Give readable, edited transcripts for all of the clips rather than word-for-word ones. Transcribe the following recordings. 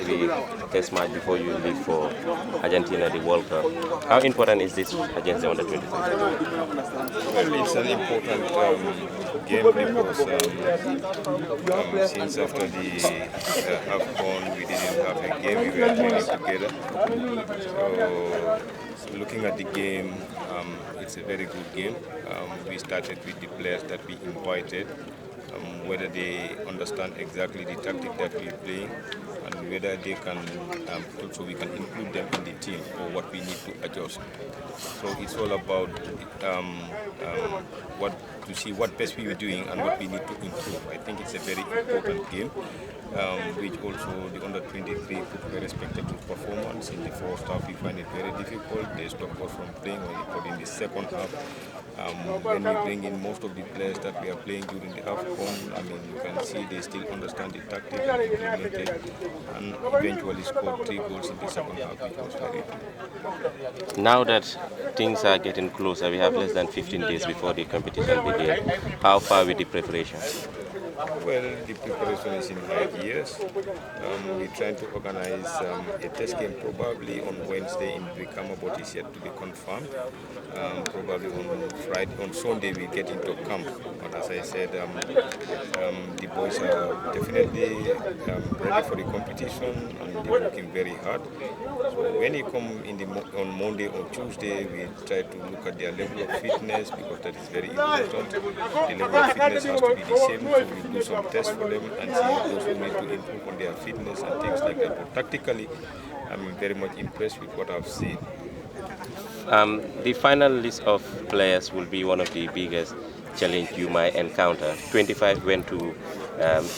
maybe test match before you leave for Argentina, the World Cup. How important is this against the under-23? Well, it's an important game because since after the AFCON we didn't have a game, we were training together. So looking at the game, it's a very good game. We started with the players that we invited, whether they understand exactly the tactic that we're playing and whether they can also we can include them in the team or what we need to adjust. So it's all about what to see what best we were doing and what we need to improve. I think it's a very important game, which also the under-23 put a respectable performance. In the first half, we find it very difficult. They stopped us from playing, but in the second half, when we bring in most of the players that we are playing during the AFCON, I mean, you can see they still understand the tactic and implement it, and eventually scored 3 goals in the second half, which was very good. Now that things are getting closer, we have less than 15 days before the competition begins. How far with the preparation? Well, the preparation is in high gears. We're trying to organize a test game probably on Wednesday in Brikama, but it's yet to be confirmed. Probably on Sunday we get into camp. But as I said, the boys are definitely ready for the competition and they're working very hard. So when they come on Monday or Tuesday, we try to look at their level of fitness because that is very important. The level of fitness has to be the same. So we do some tests for them and see those who need to improve on their fitness and things like that. But tactically, I'm very much impressed with what I've seen. The final list of players will be one of the biggest challenge you might encounter. 25 went to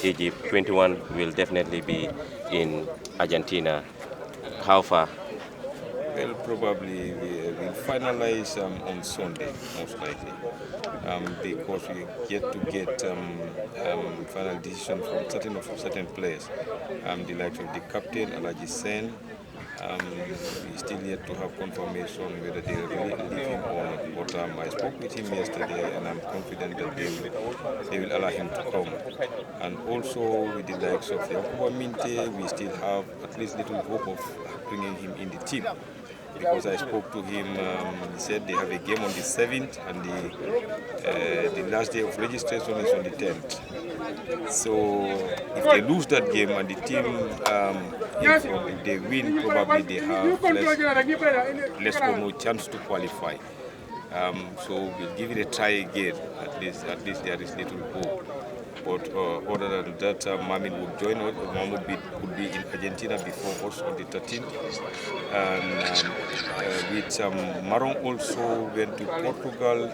Egypt, 21 will definitely be in Argentina. How far? Well, probably we'll finalize on Sunday, most likely, because we get to get final decision from certain players. The likes of the captain, Alagie. We still yet to have confirmation whether they really leave him or not. But I spoke with him yesterday, and I'm confident that they will allow him to come. And also with the likes of Yankuba Minteh, we still have at least little hope of bringing him in the team. Because I spoke to him, he said they have a game on the 7th and the last day of registration is on the 10th. So if they lose that game and the team, if they win, probably they have less or no chance to qualify. So we'll give it a try again. At least there is little hope. But other than that, Mamin would join us. Mom would be in Argentina before us on the 13th. And with Maron also went to Portugal.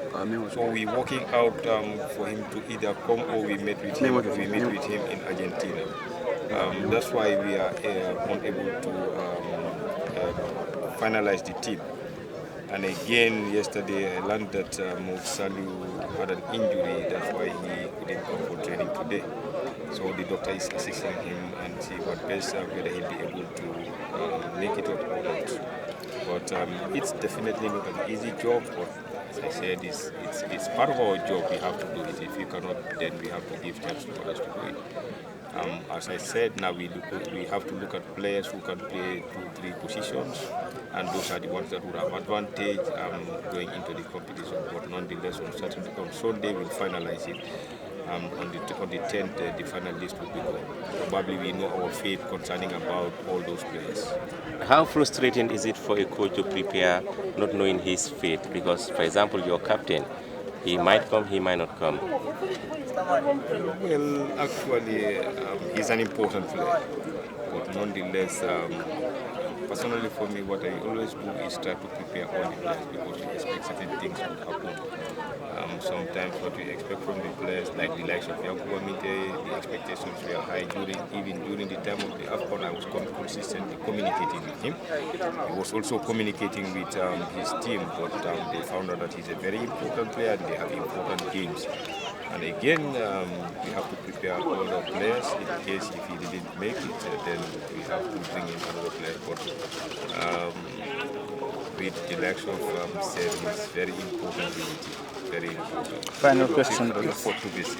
So we're working out for him to either come or we meet with him in Argentina. That's why we are unable to finalize the team. And again, yesterday I learned that Salu had an injury, that's why he couldn't come for training today. So the doctor is assisting him and see what best, whether he'll be able to make it or not. But it's definitely not an easy job, but as I said, it's part of our job, we have to do it. If we cannot, then we have to give chance to others to do it. As I said, now we have to look at players who can play 2-3 positions, and those are the ones that would have advantage going into the competition. But nonetheless, on Sunday we'll finalize it. On the 10th, the final list will be gone. Probably we know our fate concerning about all those players. How frustrating is it for a coach to prepare not knowing his fate? Because, for example, your captain, he might come, he might not come. Well, actually, he's an important player. But nonetheless, personally for me, what I always do is try to prepare all the players because we expect certain things to happen. Sometimes what we expect from the players, like the likes of Yankuba Minteh, the expectations were high even during the time of the AFCON. I was consistently communicating with him. He was also communicating with his team, but they found out that he's a very important player and they have important games. And again, we have to prepare all the players in case if he didn't make it, then we have to bring in another player. But with the election of Seth, it's very important in the team. very important. Final question, We look forward to this.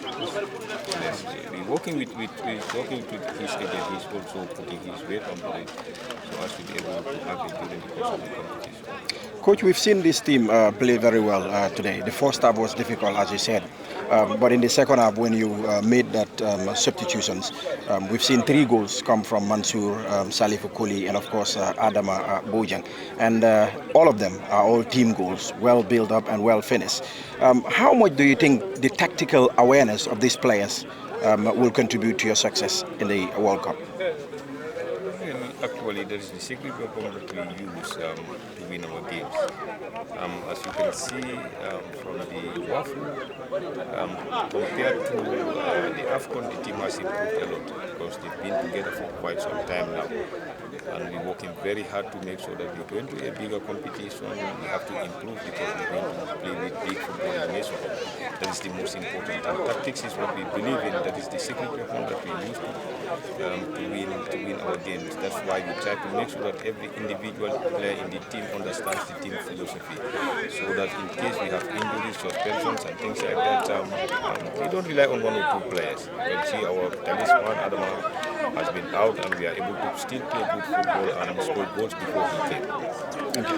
Yes, we're working with his agent. He's also putting his weight on it so as to be able to have it during the course of the competition. Coach, we've seen this team play very well today. The first half was difficult, as you said. But in the second half, when you made that substitutions, we've seen 3 goals come from Mansour, Salif Okoli, and of course Adama Bojang. And all of them are all team goals, well built up and well finished. How much do you think the tactical awareness of these players will contribute to your success in the World Cup? Well, actually, there is the secret weapon that we use to win our games. As you can see from the WAFU, compared to the AFCON, the team has improved a lot because they've been together for quite some time now. And we're working very hard to make sure that we go into a bigger competition. We have to improve because we're going to play with big football nation. That is the most important. And tactics is what we believe in. That is the secret weapon that we use to win our games. That's why we try to make sure that every individual player in the team understands the team philosophy, so that in case we have injuries, suspensions, and things like that, we don't rely on 1 or 2 players. You can see our talisman Adama has been out, and we are able to still play good football and score goals before he came. Thank you.